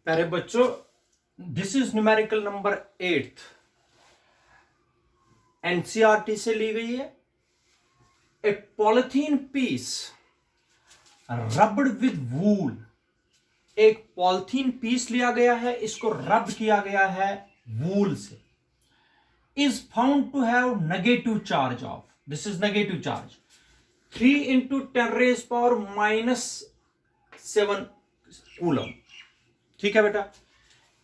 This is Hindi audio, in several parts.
प्यारे बच्चों, this is numerical number 8 NCERT से ली गई है। A polythene piece rubbed with वूल, एक पॉलिथीन पीस लिया गया है, इसको रब किया गया है वूल से, is found to have negative charge of, this is negative charge 3 into 10 raised power -7 coulomb. ठीक है बेटा।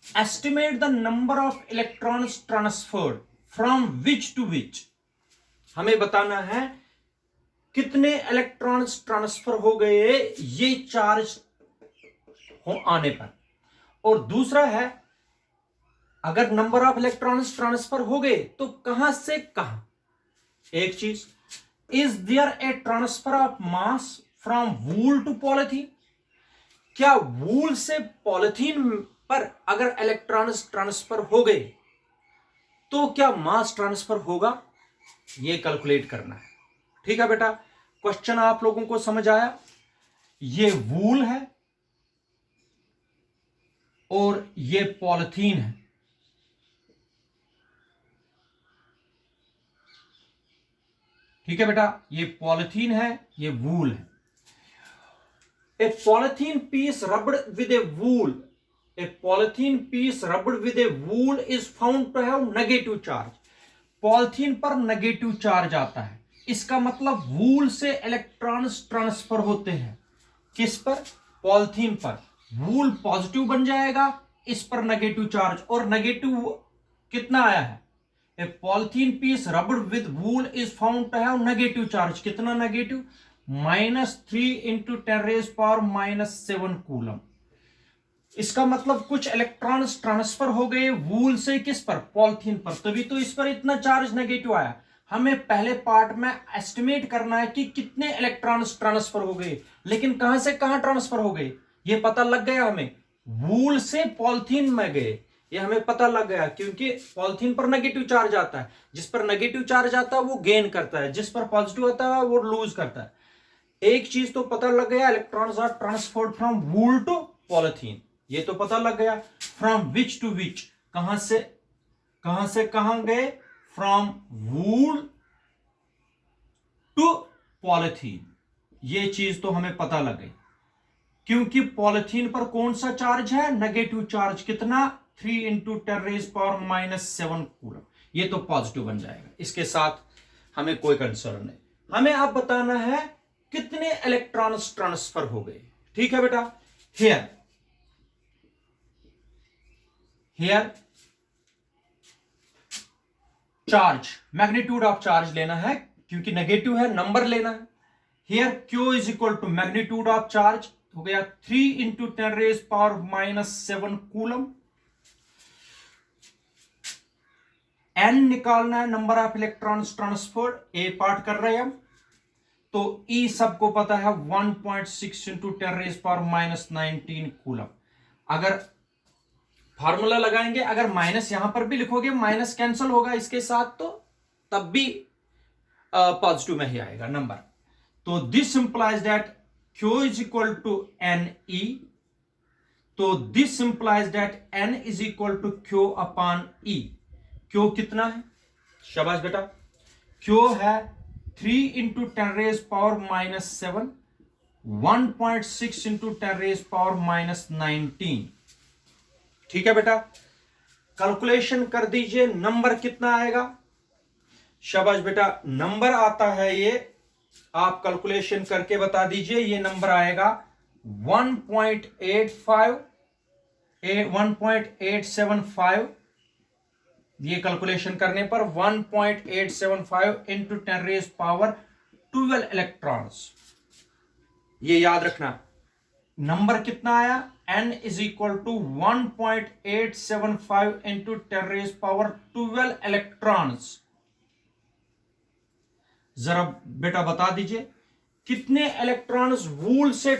Estimate the number of electrons transferred from which to which, हमें बताना है कितने इलेक्ट्रॉन्स ट्रांसफर हो गए ये चार्ज हो आने पर। और दूसरा है, अगर नंबर ऑफ इलेक्ट्रॉन्स ट्रांसफर हो गए तो कहां से कहां। एक चीज, is there a transfer of mass from wool to polythene, क्या वूल से पॉलिथीन पर अगर इलेक्ट्रॉन्स ट्रांसफर हो गए तो क्या मास ट्रांसफर होगा, ये कैलकुलेट करना है। ठीक है बेटा, क्वेश्चन आप लोगों को समझ आया। ये वूल है और ये पॉलिथीन है। ठीक है बेटा, ये पॉलिथीन है, ये वूल है। A polythene piece rubbed with a wool, a polythene piece rubbed with a wool is found to have negative charge. Polythene पर नेगेटिव चार्ज आता है, इसका मतलब वूल से इलेक्ट्रॉन्स ट्रांसफर होते हैं। किस पर? पॉलिथीन पर। वूल पॉजिटिव बन जाएगा, इस पर नेगेटिव चार्ज, और नेगेटिव कितना आया है? A polythene piece rubbed with wool is found to have negative charge. कितना negative? -3 into 10 raised power -7 coulomb. इसका मतलब कुछ इलेक्ट्रॉन्स ट्रांसफर हो गए वूल से किस पर? पॉलिथीन पर, तभी तो इस पर इतना चार्ज नेगेटिव आया। हमें पहले पार्ट में एस्टिमेट करना है कि कितने इलेक्ट्रॉन्स ट्रांसफर हो गए, लेकिन कहां से कहां ट्रांसफर हो गए ये पता लग गया हमें। वूल से पॉलिथीन में गए, ये हमें पता लग गया, क्योंकि पॉलिथीन पर नेगेटिव चार्ज आता है। जिस पर नेगेटिव चार्ज आता है वो गेन करता है, जिस पर पॉजिटिव आता है वो लूज करता है। एक चीज तो पता लग गया, electrons are transferred from wool to polythene, ये तो पता लग गया। फ्रॉम विच टू विच, कहां से कहां गए? फ्रॉम वूल टू पॉलिथीन, ये चीज तो हमें पता लग गई, क्योंकि पॉलिथीन पर कौन सा चार्ज है? Negative charge. कितना? 3 into 10 raised power -7 कूलम। ये तो पॉजिटिव बन जाएगा, इसके साथ हमें कोई कंसर्न नहीं। हमें अब बताना है कितने इलेक्ट्रॉन्स ट्रांसफर हो गए। ठीक है बेटा। Here charge, magnitude of charge लेना है, क्योंकि नेगेटिव है, नंबर लेना है। Here Q is equal to magnitude of charge हो गया 3 into 10 raised power -7 coulomb. N निकालना है, number of electrons transferred, a part कर रहे हैं हम। तो E सबको पता है 1.6 into 10 raised power -19 कूलम। अगर फार्मूला लगाएंगे, अगर माइनस यहां पर भी लिखोगे माइनस कैंसिल होगा इसके साथ, तो तब भी पॉजिटिव में ही आएगा नंबर। तो this implies that Q is equal to NE, तो this implies that N is equal to Q upon E। Q कितना है? शाबाश बेटा, Q है 3 into 10 raised power -7, 1.6 into 10 raised power -19। ठीक है बेटा, कैलकुलेशन कर दीजिए, नंबर कितना आएगा? शाबाश बेटा, नंबर आता है ये, आप कैलकुलेशन करके बता दीजिए। ये नंबर आएगा 1.875, ये कैलकुलेशन करने पर 1.875 into 10 raised power 12 इलेक्ट्रॉन्स। ये याद रखना, नंबर कितना आया? N is equal to 1.875 into 10 raised power 12 electrons. जरा बेटा बता दीजिए कितने इलेक्ट्रॉन्स वूल से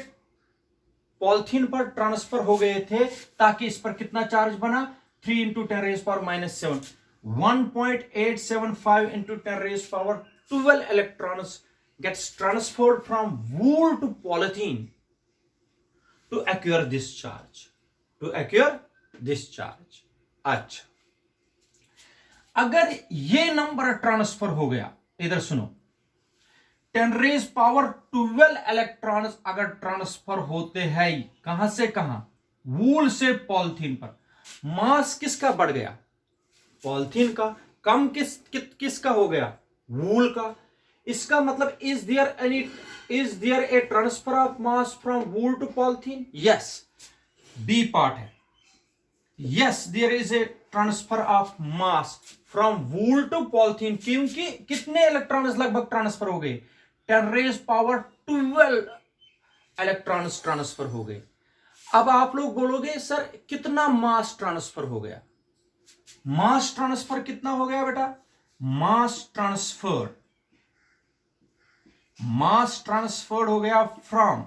पॉलिथीन पर ट्रांसफर हो गए थे, ताकि इस पर कितना चार्ज बना? 3 into 10 raised power -7, 1.875 into 10 raised power 12 electrons gets transferred from wool to polythene to acquire this charge. To acquire discharge. अच्छा, अगर ये नंबर ट्रांसफर हो गया, इधर सुनो, 10⁻12 इलेक्ट्रॉन्स अगर ट्रांसफर होते हैं कहां से कहां, वूल से पॉलिथीन पर, मास किसका बढ़ गया, पॉलिथीन का। कम किसका हो गया, वूल का। इसका मतलब is there a transfer of mass from wool to polythene? Yes, B part है। Yes, there is a transfer of mass from wool to polythene, क्योंकि कितने इलेक्ट्रॉन्स लगभग ट्रांसफर हो गए, 10⁻12 इलेक्ट्रॉन्स ट्रांसफर हो गए। अब आप लोग बोलोगे सर कितना मास ट्रांसफर हो गया, मास ट्रांसफर कितना हो गया बेटा, मास ट्रांसफर हो गया फ्रॉम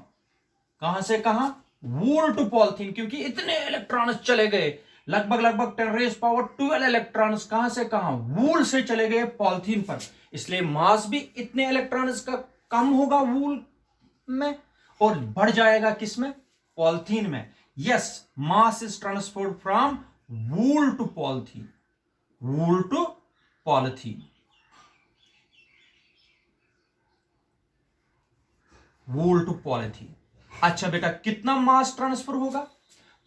कहां से कहां, वूल टू पॉलिथीन, क्योंकि इतने इलेक्ट्रॉन्स चले गए, लगभग 10⁻12 इलेक्ट्रॉन्स कहां से कहां, वूल से चले गए पॉलिथीन पर, इसलिए मास भी इतने इलेक्ट्रॉन्स का कम होगा वूल में और बढ़ जाएगा किसमें, पॉलिथीन में। Yes, mass is transferred from wool to polythene, wool to polythene, wool to polythene. अच्छा बेटा, कितना मास ट्रांसफर होगा,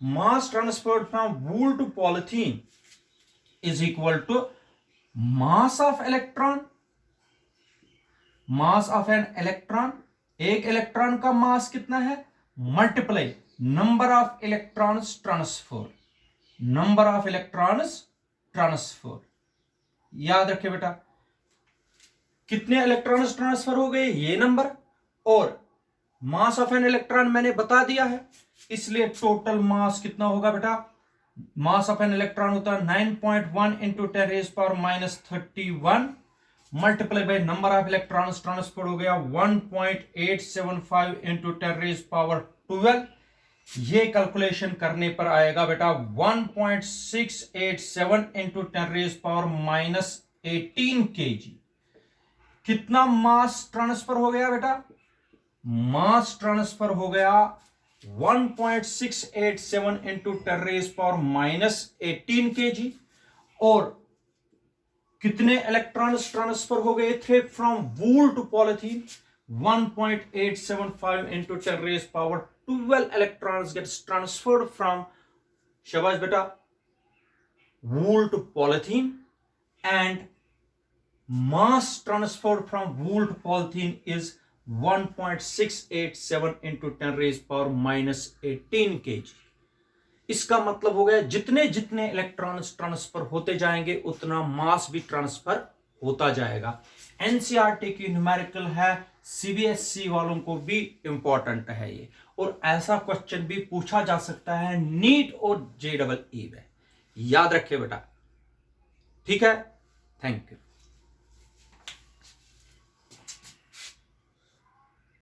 mass transferred from wool to polythene is equal to mass of electron, mass of an electron, एक इलेक्ट्रॉन का मास कितना है, multiply number of electrons transfer, number of electrons transfer. याद रखिए बेटा, कितने इलेक्ट्रॉन्स ट्रांसफर हो गए ये नंबर, और मास ऑफ एन इलेक्ट्रॉन मैंने बता दिया है, इसलिए टोटल मास कितना होगा बेटा, मास ऑफ एन इलेक्ट्रॉन होता है 9.1 into 10⁻31 multiply by number of electrons transfer हो गया 1.875 इंटू 10⁻12। ये कैलकुलेशन करने पर आएगा बेटा 1.687 इंटू 10⁻18 kg। कितना मास ट्रांसफर हो गया बेटा, मास ट्रांसफर हो गया 1.687 इंटू 10⁻18 kg, और कितने इलेक्ट्रॉन्स ट्रांसफर हो गए थे from wool to polythene, 1.875 into 10⁻12 electrons gets transferred from, शाबाश बेटा, wool to polythene, and mass transferred from wool to polythene is 1.687 into 10⁻18 kg। इसका मतलब हो गया जितने जितने इलेक्ट्रॉन्स ट्रांसफर होते जाएंगे उतना मास भी ट्रांसफर होता जाएगा। एनसीईआरटी की न्यूमेरिकल है, सीबीएसई वालों को भी इंपॉर्टेंट है ये, और ऐसा क्वेश्चन भी पूछा जा सकता है नीट और JEE में, याद रखिए बेटा, ठीक है। Thank you.